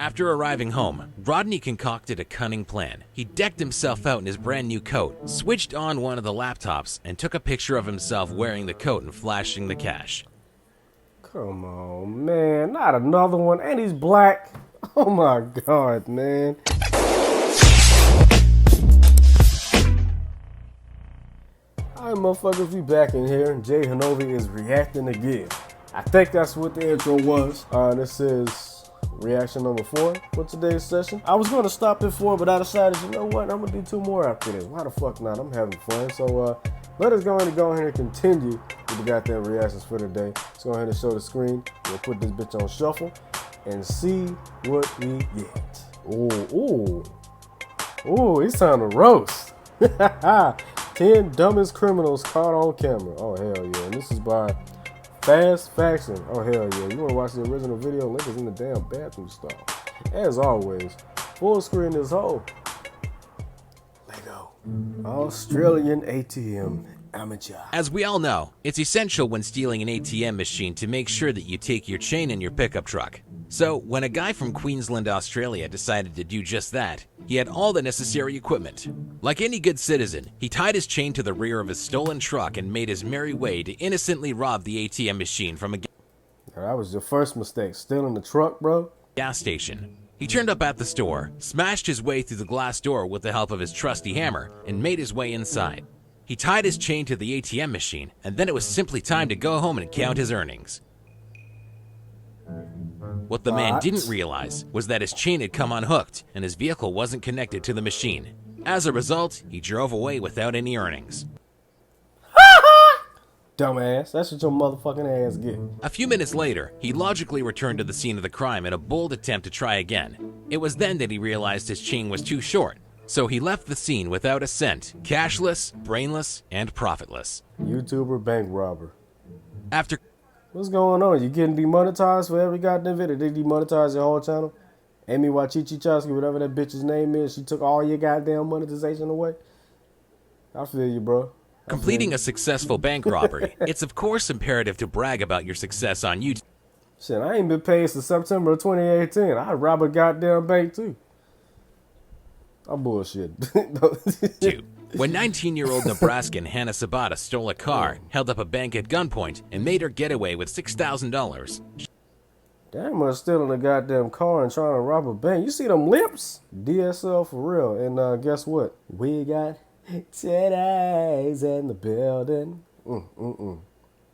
After arriving home, Rodney concocted a cunning plan. He decked himself out in his brand new coat, switched on one of the laptops, and took a picture of himself wearing the coat and flashing the cash. Come on, man. Not another one. And he's black. Oh my God, man. Alright, motherfuckers, we back in here, and JayHonovi is reacting again. I think that's what the intro was. This is reaction number 4 for today's session. I was going to stop at 4, but I decided, you know what, I'm going to do 2 more after this. Why the fuck not? I'm having fun. So let us go ahead and continue with the goddamn reactions for today. Let's go ahead and show the screen. We'll put this bitch on shuffle and see what we get. Ooh, he's trying to roast. 10 dumbest criminals caught on camera. Oh, hell yeah. And this is by Fast Faction. Oh, hell yeah. You want to watch the original video? Link is in the damn bathroom stall. As always, full screen this whole. Lego. Australian ATM Amateur. As we all know, it's essential when stealing an ATM machine to make sure that you take your chain in your pickup truck. So, when a guy from Queensland, Australia decided to do just that, he had all the necessary equipment. Like any good citizen, he tied his chain to the rear of his stolen truck and made his merry way to innocently rob the ATM machine from a That was your first mistake, stealing the truck, bro. gas station. He turned up at the store, smashed his way through the glass door with the help of his trusty hammer, and made his way inside. He tied his chain to the ATM machine, and then it was simply time to go home and count his earnings. What the man didn't realize was that his chain had come unhooked and his vehicle wasn't connected to the machine. As a result, he drove away without any earnings. Dumbass, that's what your motherfucking ass get. A few minutes later, he logically returned to the scene of the crime in a bold attempt to try again. It was then that he realized his chain was too short, so he left the scene without a cent, cashless, brainless, and profitless. YouTuber bank robber. After What's going on? You getting demonetized for every goddamn video? They demonetize your whole channel? Amy Wachichichowski, whatever that bitch's name is, she took all your goddamn monetization away? I feel you, bro. completing a successful bank robbery, it's of course imperative to brag about your success on YouTube. Shit, I ain't been paid since September of 2018. I'd rob a goddamn bank too. I'm bullshit. When 19-year-old Nebraskan Hannah Sabata stole a car, held up a bank at gunpoint, and made her get away with $6,000. Damn much stealing a goddamn car and trying to rob a bank. You see them lips? DSL for real. And guess what? We got 10 eyes in the building.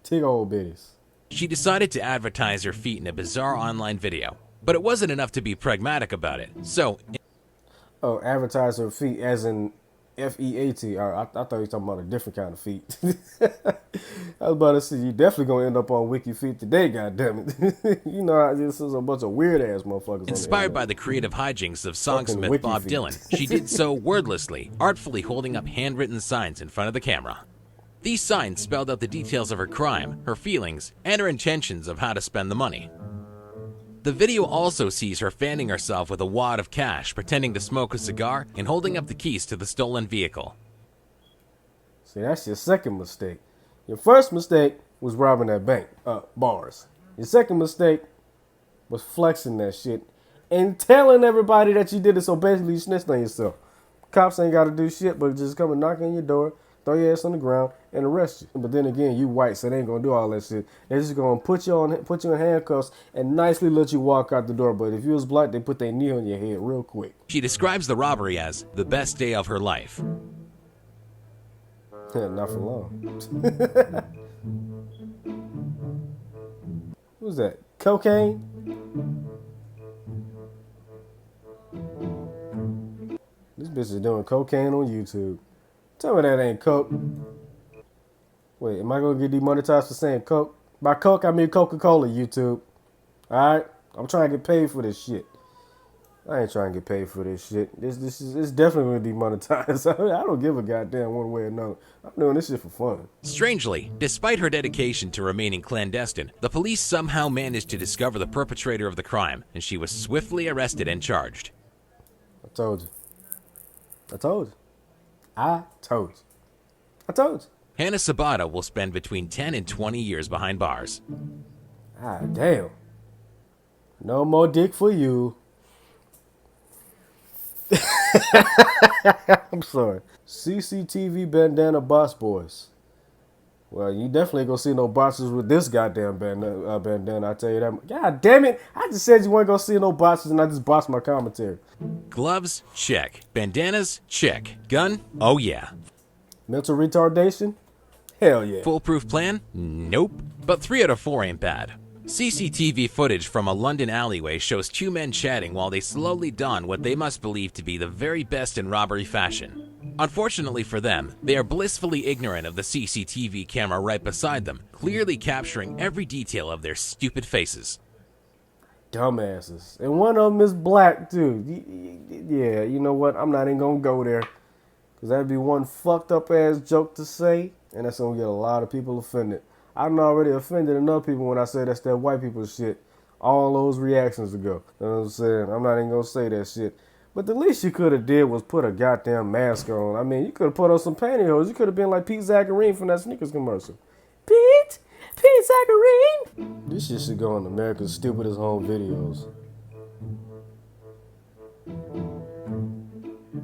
Tig old bitties. She decided to advertise her feat in a bizarre online video, but it wasn't enough to be pragmatic about it. So, oh, advertise her feet as in F-E-A-T. I thought you were talking about a different kind of feet. I was about to say, you definitely gonna end up on Wiki Feet today, goddammit. You know, this is a bunch of weird ass motherfuckers. Inspired by the creative hijinks of songsmith Bob Dylan, she did so wordlessly, artfully holding up handwritten signs in front of the camera. These signs spelled out the details of her crime, her feelings, and her intentions of how to spend the money. The video also sees her fanning herself with a wad of cash, pretending to smoke a cigar, and holding up the keys to the stolen vehicle. See, that's your second mistake. Your first mistake was robbing that bank, bars. Your second mistake was flexing that shit and telling everybody that you did it, so basically you snitched on yourself. Cops ain't got to do shit but just come and knock on your door, throw your ass on the ground, and arrest you. But then again, you white, so they ain't gonna do all that shit. They're just gonna put you in handcuffs and nicely let you walk out the door. But if you was black, they put their knee on your head real quick. She describes the robbery as the best day of her life. Not for long. Who's that? Cocaine? This bitch is doing cocaine on YouTube. Tell me that ain't coke. Wait, am I gonna get demonetized for saying coke? By coke, I mean Coca-Cola, YouTube. Alright? I'm trying to get paid for this shit. I ain't trying to get paid for this shit. It's definitely gonna demonetize. I don't give a goddamn one way or another. I'm doing this shit for fun. Strangely, despite her dedication to remaining clandestine, the police somehow managed to discover the perpetrator of the crime, and she was swiftly arrested and charged. I told you. I told you. I told you. I told you. Hannah Sabata will spend between 10 and 20 years behind bars. Ah, damn. No more dick for you. I'm sorry. CCTV bandana boss boys. Well, you definitely ain't gonna see no boxers with this goddamn bandana, I tell you that. God damn it. I just said you weren't gonna see no boxers and I just boxed my commentary. Gloves? Check. Bandanas? Check. Gun? Oh yeah. Mental retardation? Hell yeah. Foolproof plan? Nope. But 3 out of 4 ain't bad. CCTV footage from a London alleyway shows 2 men chatting while they slowly don what they must believe to be the very best in robbery fashion. Unfortunately for them, they are blissfully ignorant of the CCTV camera right beside them, clearly capturing every detail of their stupid faces. Dumbasses. And one of them is black, too. Yeah, you know what? I'm not even gonna go there. Because that'd be one fucked up ass joke to say, and that's gonna get a lot of people offended. I'm already offended enough people when I say that's that white people shit all those reactions ago. You know what I'm saying? I'm not even gonna say that shit. But the least you could have did was put a goddamn mask on. I mean, you could have put on some pantyhose. You could have been like Pete Zacharine from that Snickers commercial. Pete Zacharine. This shit should go on America's Stupidest Home Videos.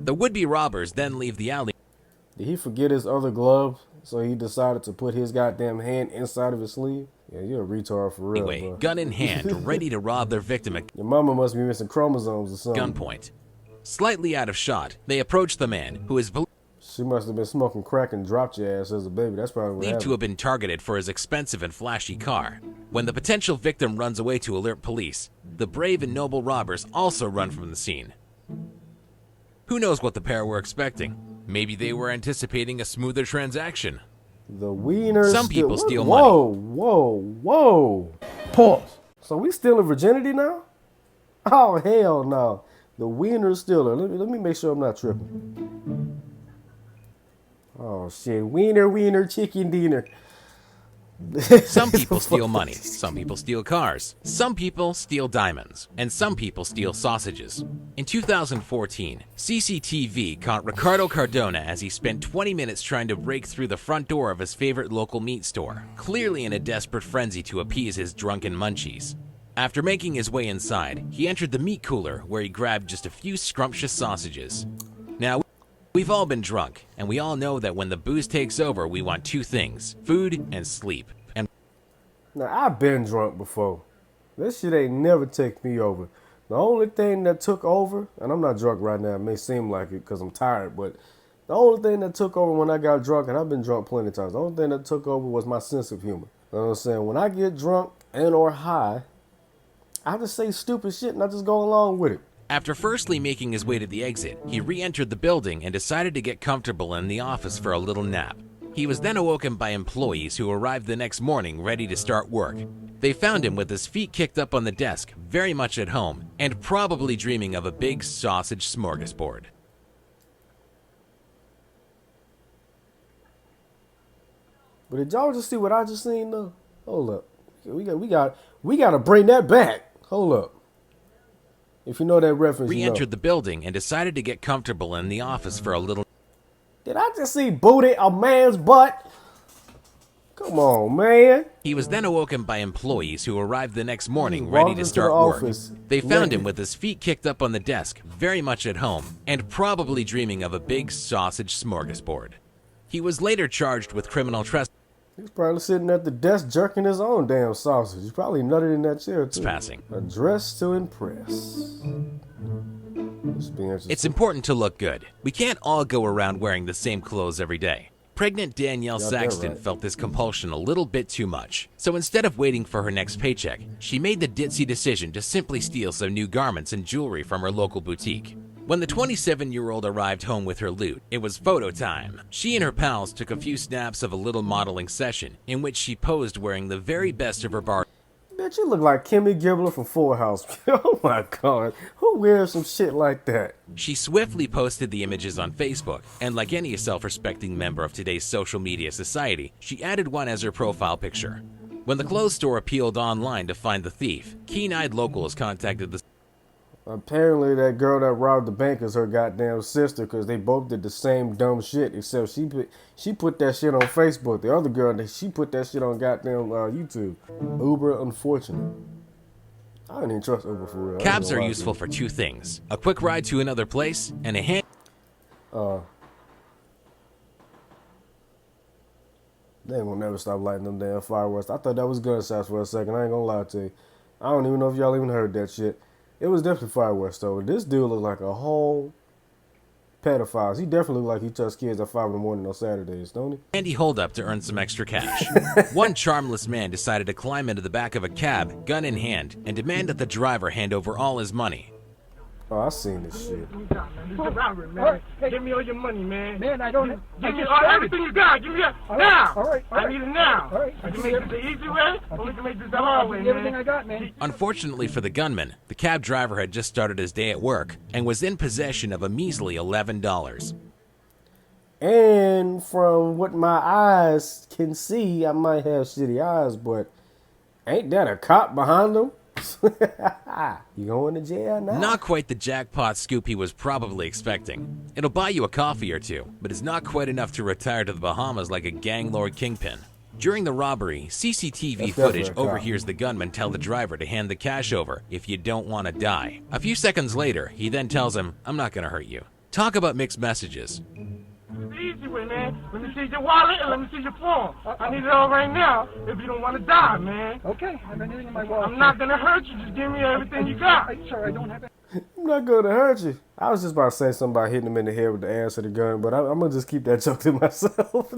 The would-be robbers then leave the alley. Did he forget his other glove, so he decided to put his goddamn hand inside of his sleeve? Yeah, you're a retard for real, Anyway, bro. gun in hand, ready to rob their victim at Your mama must be missing chromosomes or something. gunpoint. Slightly out of shot, they approach the man, who is She must have been smoking crack and dropped your ass as a baby. That's probably what believed to happened. have been targeted for his expensive and flashy car. When the potential victim runs away to alert police, the brave and noble robbers also run from the scene. Who knows what the pair were expecting? Maybe they were anticipating a smoother transaction. The wieners. Some people steal Whoa, money. whoa. Pause. So we stealing virginity now? Oh, hell no. The wiener stealer. Let me make sure I'm not tripping. Oh, shit. Wiener, chicken dinner. Some people steal money, some people steal cars, some people steal diamonds, and some people steal sausages. In 2014, CCTV caught Ricardo Cardona as he spent 20 minutes trying to break through the front door of his favorite local meat store, clearly in a desperate frenzy to appease his drunken munchies. After making his way inside, he entered the meat cooler where he grabbed just a few scrumptious sausages. Now, we've all been drunk, and we all know that when the booze takes over, we want 2 things, food and sleep. And Now, I've been drunk before. This shit ain't never take me over. The only thing that took over, and I'm not drunk right now, it may seem like it because I'm tired, but the only thing that took over when I got drunk, and I've been drunk plenty of times, the only thing that took over was my sense of humor. You know what I'm saying? When I get drunk and or high, I just say stupid shit and I just go along with it. after firstly making his way to the exit, he re-entered the building and decided to get comfortable in the office for a little nap. He was then awoken by employees who arrived the next morning ready to start work. They found him with his feet kicked up on the desk, very much at home, and probably dreaming of a big sausage smorgasbord. But did y'all just see what I just seen though? Hold up. We got to bring that back. Hold up. If you know that reference, Re-entered you know. the building and decided to get comfortable in the office for a little. Did I just see booty a man's butt? Come on, man. He was then awoken by employees who arrived the next morning Walked ready into to the start work. office, They found him naked. with his feet kicked up on the desk, very much at home, and probably dreaming of a big sausage smorgasbord. He was later charged with criminal He was probably sitting at the desk jerking his own damn sausage. He probably nutted in that chair too. trespassing. A dress to impress. This be interesting. It's important to look good. We can't all go around wearing the same clothes every day. Pregnant Danielle Got that Saxton right. felt this compulsion a little bit too much. So instead of waiting for her next paycheck, she made the ditzy decision to simply steal some new garments and jewelry from her local boutique. When the 27-year-old arrived home with her loot, it was photo time. She and her pals took a few snaps of a little modeling session in which she posed wearing the very best of her bar. Bitch, you look like Kimmy Gibbler from Full House. Oh my God. Who wears some shit like that? She swiftly posted the images on Facebook, and like any self-respecting member of today's social media society, she added one as her profile picture. When the clothes store appealed online to find the thief, keen-eyed locals contacted the Apparently that girl that robbed the bank is her goddamn sister because they both did the same dumb shit except she put that shit on Facebook. The other girl, she put that shit on goddamn YouTube. Uber unfortunate. I don't even trust Uber for real. Cabs are useful for two things: a quick ride to another place and a hand. They ain't gonna never stop lighting them damn fireworks. I thought that was gunshots for a second. I ain't gonna lie to you. I don't even know if y'all even heard that shit. It was definitely fireworks though. This dude looked like a whole pedophile. He definitely looked like he touched kids at 5 in the morning on Saturdays, don't he? Handy holdup to earn some extra cash. One charmless man decided to climb into the back of a cab, gun in hand, and demand that the driver hand over all his money. Oh, I seen this shit. Robert, man. Hey, give me all your money, man. Man, I don't. Give me everything you got. Give me that now. All right. I need it now. All right. We can make this the easy way, or we can make this the hard way, man. Everything I got, man. Unfortunately for the gunman, the cab driver had just started his day at work and was in possession of a measly $11. And from what my eyes can see, I might have shitty eyes, but ain't that a cop behind him? You going to jail now? Not quite the jackpot scoop he was probably expecting. It'll buy you a coffee or two, but it's not quite enough to retire to the Bahamas like a gang lord kingpin. During the robbery, CCTV footage overhears the gunman tell the driver to hand the cash over if you don't want to die. A few seconds later, he then tells him, "I'm not going to hurt you." Talk about mixed messages. The easy way, man. Let me see your wallet and let me see your phone. I need it all right now if you don't want to die, man. Okay, I have anything in my wallet. I'm not going to hurt you. Just give me everything you got. Sir, I don't have it. I'm not going to hurt you. I was just about to say something about hitting him in the head with the ass of the gun, but I'm going to just keep that joke to myself.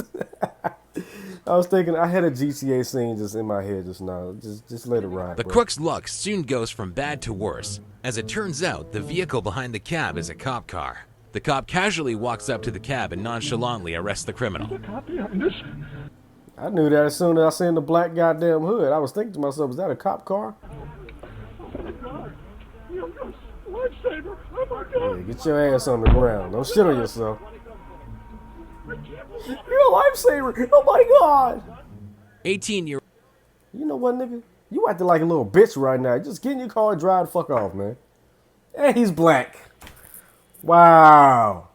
I was thinking, I had a GTA scene just in my head just now. Just let it ride. The bro. crook's luck soon goes from bad to worse. As it turns out, the vehicle behind the cab is a cop car. The cop casually walks up to the cab and nonchalantly arrests the criminal. I knew that as soon as I seen the black goddamn hood. I was thinking to myself, is that a cop car? Lifesaver. Oh my God. Yeah, get your ass on the ground. Don't shit on yourself. You're a lifesaver. Oh my God. 18-year-old. You know what, nigga? You acting like a little bitch right now. Just get in your car and drive the fuck off, man. And he's black. Wow.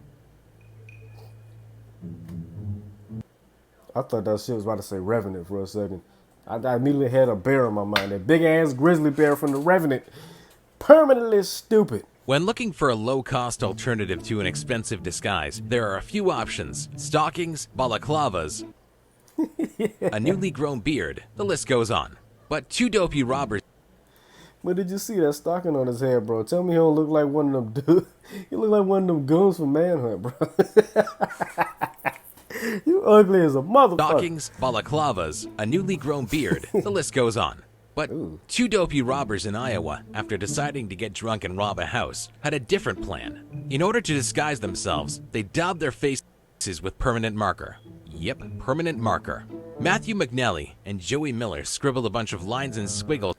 I thought that shit was about to say Revenant for a second. I immediately had a bear in my mind. That big ass grizzly bear from the Revenant. Permanently stupid. When looking for a low-cost alternative to an expensive disguise, there are a few options: stockings, balaclavas, a newly grown beard, the list goes on. But two dopey robbers. But did you see that stocking on his head, bro? Tell me he don't look like one of them dudes. He look like one of them goons from Manhunt, bro. You ugly as a motherfucker. Stockings, balaclavas, a newly grown beard, the list goes on. But two dopey robbers in Iowa, after deciding to get drunk and rob a house, had a different plan. In order to disguise themselves, they daubed their faces with permanent marker. Yep, permanent marker. Matthew McNally and Joey Miller scribbled a bunch of lines and squiggles.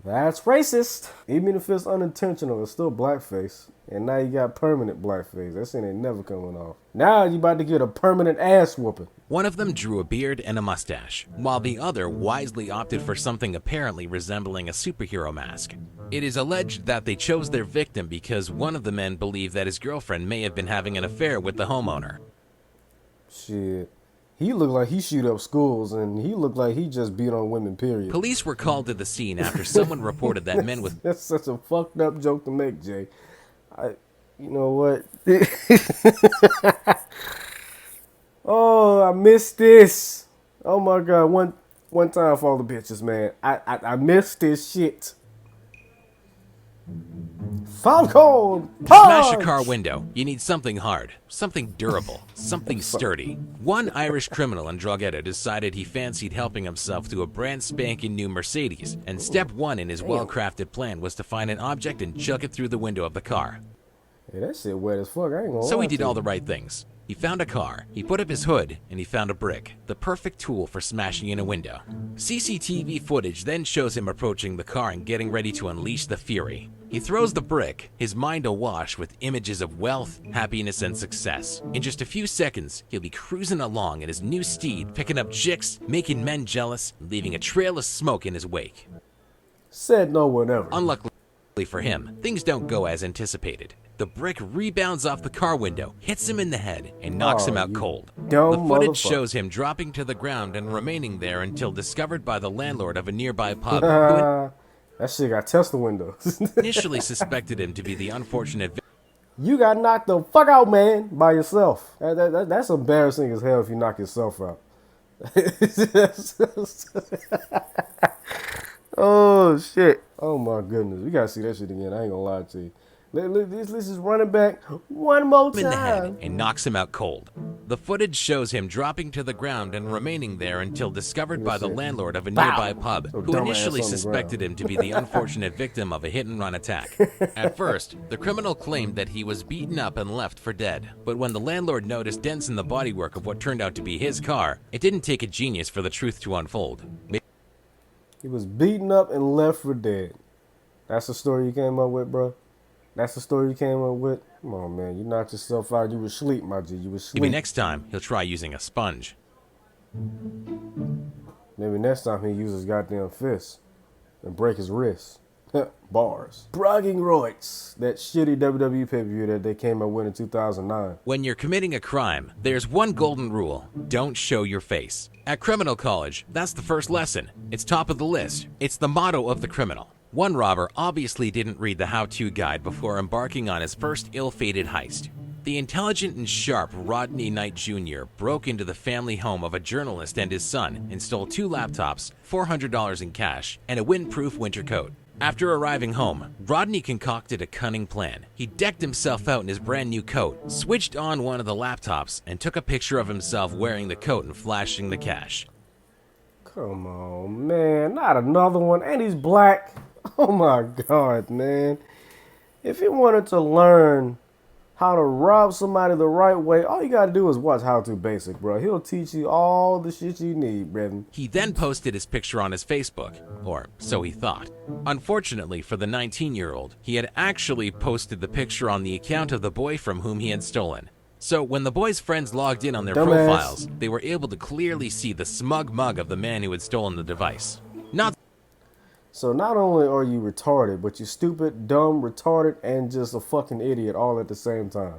That's racist. Even if it's unintentional, it's still blackface. And now you got permanent blackface. That shit ain't never coming off. Now you about to get a permanent ass whooping. One of them drew a beard and a mustache, while the other wisely opted for something apparently resembling a superhero mask. It is alleged that they chose their victim because one of the men believed that his girlfriend may have been having an affair with the homeowner. Shit. He looked like he shoot up schools, and he looked like he just beat on women, period. Police were called to the scene after someone reported that men with... That's such a fucked up joke to make, Jay. You know what? Oh, I missed this. Oh my God. One time for all the bitches, man. I missed this shit. Falcon To smash a car window, you need something hard, something durable, something sturdy. One Irish criminal and drug addict decided he fancied helping himself to a brand spanking new Mercedes, and step one in his well-crafted plan was to find an object and chuck it through the window of the car. Yeah, that shit wet as fuck. I ain't gonna So lie he to did all you. the right things. He found a car, he put up his hood, and he found a brick, the perfect tool for smashing in a window. CCTV footage then shows him approaching the car and getting ready to unleash the fury. He throws the brick, his mind awash with images of wealth, happiness, and success. In just a few seconds, he'll be cruising along in his new steed, picking up chicks, making men jealous, and leaving a trail of smoke in his wake. Said no one ever. Unluckily for him, things don't go as anticipated. The brick rebounds off the car window, hits him in the head, and knocks him out cold. dumb The footage motherfucker. shows him dropping to the ground and remaining there until discovered by the landlord of a nearby pub. That shit got Tesla windows. initially suspected him to be the unfortunate You got knocked the fuck out, man, by yourself. That's embarrassing as hell if you knock yourself out. Oh, shit. Oh, my goodness. We got to see that shit again. I ain't going to lie to you. Let's just run it back one more time. in the head and knocks him out cold. The footage shows him dropping to the ground and remaining there until discovered by the landlord of a nearby pub, who initially suspected him to be the unfortunate victim of a hit-and-run attack. At first, the criminal claimed that he was beaten up and left for dead, but when the landlord noticed dents in the bodywork of what turned out to be his car, it didn't take a genius for the truth to unfold. He was beaten up and left for dead. That's the story you came up with, bro? That's the story you came up with? Come on, man. You knocked yourself out. You were asleep, my G. You were asleep. Maybe next time, he'll try using a sponge. Maybe next time he uses his goddamn fist and break his wrist. Bars. Bragging rights. That shitty WWE pay-per-view that they came up with in 2009. When you're committing a crime, there's one golden rule: don't show your face. At criminal college, that's the first lesson. It's top of the list. It's the motto of the criminal. One robber obviously didn't read the how-to guide before embarking on his first ill-fated heist. The intelligent and sharp Rodney Night Jr. broke into the family home of a journalist and his son and stole 2 laptops, $400 in cash, and a windproof winter coat. After arriving home, Rodney concocted a cunning plan. He decked himself out in his brand new coat, switched on one of the laptops, and took a picture of himself wearing the coat and flashing the cash. Come on, man. Not another one. And he's black. Oh my God, man. If you wanted to learn how to rob somebody the right way, all you gotta do is watch How To Basic, bro. He'll teach you all the shit you need, brethren. He then posted his picture on his Facebook, or so he thought. Unfortunately for the 19-year-old, he had actually posted the picture on the account of the boy from whom he had stolen. So when the boy's friends logged in on their profiles, they were able to clearly see the smug mug of the man who had stolen the device. So not only are you retarded, but you're stupid, dumb, retarded, and just a fucking idiot all at the same time.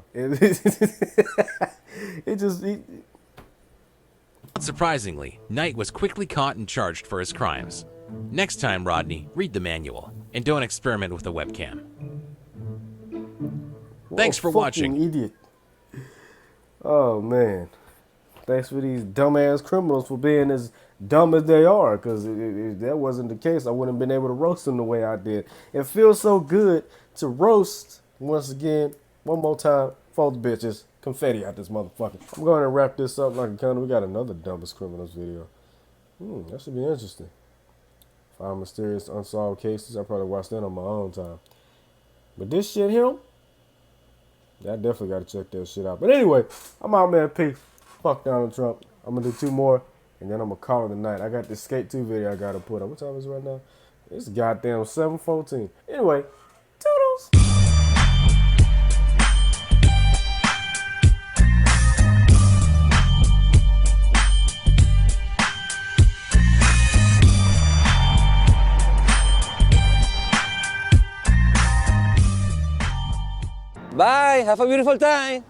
Surprisingly, Knight was quickly caught and charged for his crimes. Next time, Rodney, read the manual, and don't experiment with a webcam. Thanks for watching. Idiot. Oh, man. Thanks for these dumbass criminals for being as dumb as they are, because if that wasn't the case, I wouldn't have been able to roast them the way I did. It feels so good to roast, once again, one more time, for the bitches. Confetti out this motherfucker. I'm going to wrap this up like a kind of, we got another dumbest criminals video. That should be interesting. 5 mysterious unsolved cases. I probably watched that on my own time. But this shit here, I definitely got to check that shit out. But anyway, I'm out, man. Peace. Fuck Donald Trump. I'm going to do 2 more, and then I'm going to call it a night. I got this Skate 2 video I got to put up. What time is it right now? It's goddamn 7:14. Anyway, toodles. Bye. Have a beautiful time.